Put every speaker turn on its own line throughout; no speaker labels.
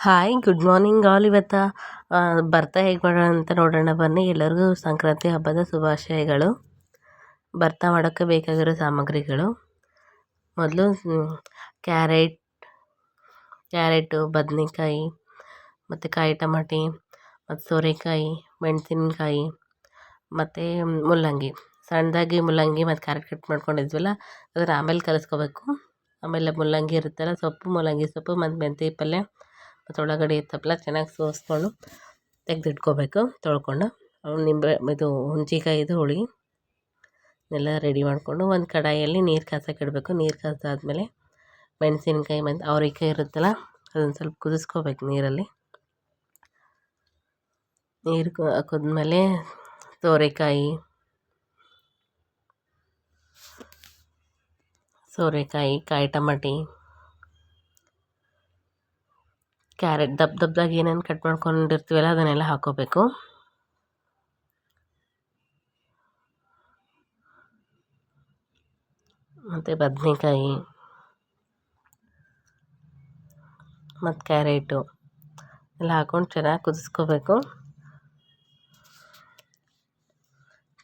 Hi good morning all. ಇವತ್ತು ಭರ್ತಾ ಹೇಗೆ ಮಾಡೋಣ ಅಂತ ನೋಡೋಣ ಬನ್ನಿ. ಎಲ್ಲರಿಗೂ ಸಂಕ್ರಾಂತಿ ಹಬ್ಬದ ಶುಭಾಶಯಗಳು. ಭರ್ತಾ ಮಾಡೋಕ್ಕೆ ಬೇಕಾಗಿರೋ ಸಾಮಗ್ರಿಗಳು: ಮೊದಲು ಕ್ಯಾರೆಟು, ಬದನೆಕಾಯಿ ಮತ್ತು ಕಾಯಿ ಟಮಾಟಿ ಮತ್ತು ಸೋರೆಕಾಯಿ, ಮೆಣಸಿನ್ಕಾಯಿ ಮತ್ತು ಮುಲ್ಲಂಗಿ. ಸಣ್ಣದಾಗಿ ಮುಲ್ಲಂಗಿ ಮತ್ತು ಕ್ಯಾರೆಟ್ ಕಟ್ ಮಾಡ್ಕೊಂಡಿದ್ವಲ್ಲ ಅದನ್ನು ಆಮೇಲೆ ಕಲಿಸ್ಕೋಬೇಕು. ಆಮೇಲೆ ಮುಲ್ಲಂಗಿ ಇರುತ್ತಲ್ಲ, ಮೂಲಂಗಿ ಸೊಪ್ಪು ಮತ್ತು ಮೆಂತ್ಯ ಪಲ್ಯ ಮತ್ತು ಉಳ್ಳಾಗಡ್ಡಿ ತಪ್ಪಲ ಚೆನ್ನಾಗಿ ಸೋಸ್ಕೊಂಡು ತೆಗೆದಿಟ್ಕೋಬೇಕು. ತೊಳ್ಕೊಂಡು ಇದು ಹುಂಚಿಕಾಯಿದು ಹುಳಿ ಎಲ್ಲ ರೆಡಿ ಮಾಡಿಕೊಂಡು ಒಂದು ಕಡಾಯಿಯಲ್ಲಿ ನೀರು ಕಾಸಕ್ಕೆ ಇಡಬೇಕು. ನೀರು ಕಾಸಾದ್ಮೇಲೆ ಮೆಣಸಿನ್ಕಾಯಿ ಮತ್ತು ಅವ್ರೆಕಾಯಿ ಇರುತ್ತಲ್ಲ ಅದನ್ನು ಸ್ವಲ್ಪ ಕುದಿಸ್ಕೋಬೇಕು ನೀರಲ್ಲಿ. ನೀರು ಕುದ್ಮೇಲೆ ಸೋರೆಕಾಯಿ, ಕಾಯಿ ಟಮಾಟಿ, ಕ್ಯಾರೆಟ್ ದಪ್ಪದಾಗಿ ಏನೇನು ಕಟ್ ಮಾಡ್ಕೊಂಡಿರ್ತೀವಲ್ಲ ಅದನ್ನೆಲ್ಲ ಹಾಕೋಬೇಕು. ಮತ್ತು ಬದನೆಕಾಯಿ ಮತ್ತು ಕ್ಯಾರೆಟು ಎಲ್ಲ ಹಾಕ್ಕೊಂಡು ಚೆನ್ನಾಗಿ ಕುದಿಸ್ಕೋಬೇಕು.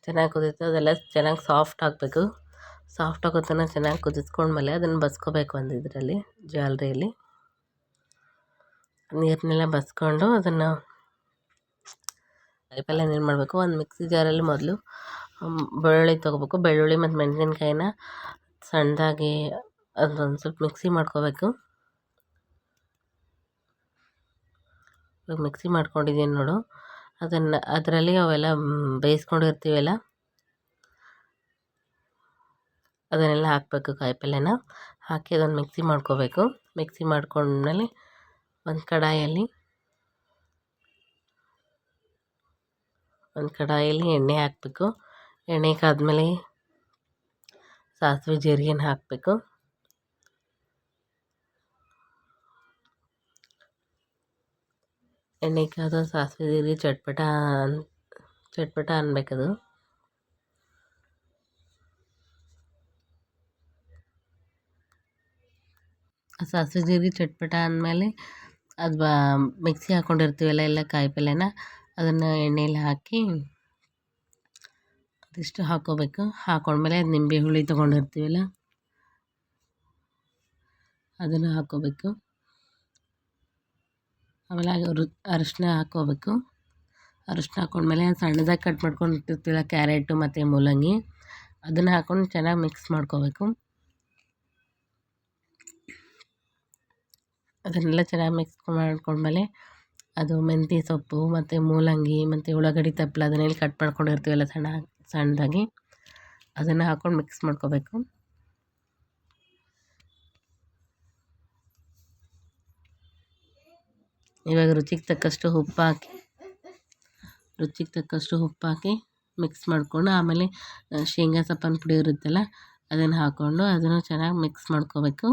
ಚೆನ್ನಾಗಿ ಕುದೀತು, ಅದೆಲ್ಲ ಚೆನ್ನಾಗಿ ಸಾಫ್ಟ್ ಆಗಬೇಕು. ಸಾಫ್ಟ್ ಆಗೋ ತನಕ ಚೆನ್ನಾಗಿ ಕುದಿಸ್ಕೊಂಡ್ಮೇಲೆ ಅದನ್ನು ಬಸ್ಕೋಬೇಕು ಒಂದು ಇದರಲ್ಲಿ, ಜಾಲರಿಯಲ್ಲಿ. ನೀರನ್ನೆಲ್ಲ ಬಸ್ಕೊಂಡು ಅದನ್ನು ಕಾಯಿಪಲ್ಯ ಏನು ಮಾಡಬೇಕು, ಒಂದು ಮಿಕ್ಸಿ ಜಾರಲ್ಲಿ ಮೊದಲು ಬೆಳ್ಳುಳ್ಳಿ ತೊಗೋಬೇಕು. ಬೆಳ್ಳುಳ್ಳಿ ಮತ್ತು ಮೆಣಸಿನ್ಕಾಯಿನ ಸಣ್ಣದಾಗಿ ಅದೊಂದು ಸ್ವಲ್ಪ ಮಿಕ್ಸಿ ಮಾಡ್ಕೋಬೇಕು. ಇವಾಗ ಮಿಕ್ಸಿ ಮಾಡ್ಕೊಂಡಿದ್ದೀನಿ ನೋಡು, ಅದರಲ್ಲಿ ಅವೆಲ್ಲ ಬೇಯಿಸ್ಕೊಂಡಿರ್ತೀವಲ್ಲ ಅದನ್ನೆಲ್ಲ ಹಾಕಬೇಕು. ಕಾಯಿಪಲ್ಯನ ಹಾಕಿ ಅದನ್ನು ಮಿಕ್ಸಿ ಮಾಡ್ಕೋಬೇಕು. ಮಿಕ್ಸಿ ಮಾಡ್ಕೊಂಡ್ಮೇಲೆ ಒಂದು ಕಡಾಯಲ್ಲಿ ಎಣ್ಣೆ ಹಾಕಬೇಕು. ಎಣ್ಣೆ ಕಾದ್ಮೇಲೆ ಸಾಸಿವೆ ಜೀರಿಗೆನ ಹಾಕಬೇಕು. ಎಣ್ಣೆ ಕಾದ ಸಾಸಿವೆ ಜೀರಿಗೆ ಚಟ್ಪಟ ಅನ್ಬೇಕದು. ಸಾಸಿವೆ ಜೀರಿಗೆ ಚಟ್ಪಟ ಅಂದಮೇಲೆ ಅದು ಮಿಕ್ಸಿ ಹಾಕ್ಕೊಂಡಿರ್ತೀವಲ್ಲ ಎಲ್ಲ ಕಾಯಿಪಲ್ಯನ ಅದನ್ನು ಎಣ್ಣೆಯಲ್ಲಿ ಹಾಕಿ ಅದಿಷ್ಟು ಹಾಕ್ಕೋಬೇಕು. ಹಾಕ್ಕೊಂಡ್ಮೇಲೆ ಅದು ನಿಂಬೆ ಹುಳಿ ತೊಗೊಂಡಿರ್ತೀವಲ್ಲ ಅದನ್ನು ಹಾಕ್ಕೋಬೇಕು. ಆಮೇಲೆ ಅರಿಶಿನ ಹಾಕ್ಕೋಬೇಕು. ಅರಿಶಿನ ಹಾಕ್ಕೊಂಡ್ಮೇಲೆ ಸಣ್ಣದಾಗಿ ಕಟ್ ಮಾಡ್ಕೊಂಡಿರ್ತೀವಲ್ಲ ಕ್ಯಾರೆಟು ಮತ್ತು ಮೂಲಂಗಿ ಅದನ್ನು ಹಾಕ್ಕೊಂಡು ಚೆನ್ನಾಗಿ ಮಿಕ್ಸ್ ಮಾಡ್ಕೋಬೇಕು. ಅದನ್ನೆಲ್ಲ ಚೆನ್ನಾಗಿ ಮಿಕ್ಸ್ ಮಾಡ್ಕೊಂಡ್ಮೇಲೆ ಅದು ಮೆಂತ್ಯ ಸೊಪ್ಪು ಮತ್ತು ಮೂಲಂಗಿ ಮತ್ತು ಉಳ್ಳಾಗಡ್ಡಿ ತಪ್ಪಲ ಅದನ್ನೆಲ್ಲ ಕಟ್ ಮಾಡ್ಕೊಂಡಿರ್ತೀವಲ್ಲ ಸಣ್ಣದಾಗಿ ಅದನ್ನು ಹಾಕ್ಕೊಂಡು ಮಿಕ್ಸ್ ಮಾಡ್ಕೋಬೇಕು. ಇವಾಗ ರುಚಿಗೆ ತಕ್ಕಷ್ಟು ಉಪ್ಪು ಹಾಕಿ ಮಿಕ್ಸ್ ಮಾಡಿಕೊಂಡು ಆಮೇಲೆ ಶೇಂಗಾ ಸಪ್ಪನ ಪುಡಿ ಇರುತ್ತಲ್ಲ ಅದನ್ನು ಹಾಕ್ಕೊಂಡು ಅದನ್ನು ಚೆನ್ನಾಗಿ ಮಿಕ್ಸ್ ಮಾಡ್ಕೋಬೇಕು.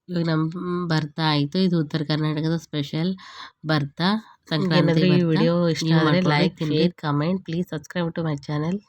ಇವಾಗ ನಮ್ಮ ಭರ್ತಾ ಆಯಿತು. ಇದು ಉತ್ತರ ಕರ್ನಾಟಕದ ಸ್ಪೆಷಲ್ ಭರ್ತಾ. ಸಂಕ್ರಾಂತಿ. ವಿಡಿಯೋ ಇಷ್ಟ ಆದರೆ like, share, comment. Please subscribe to my channel.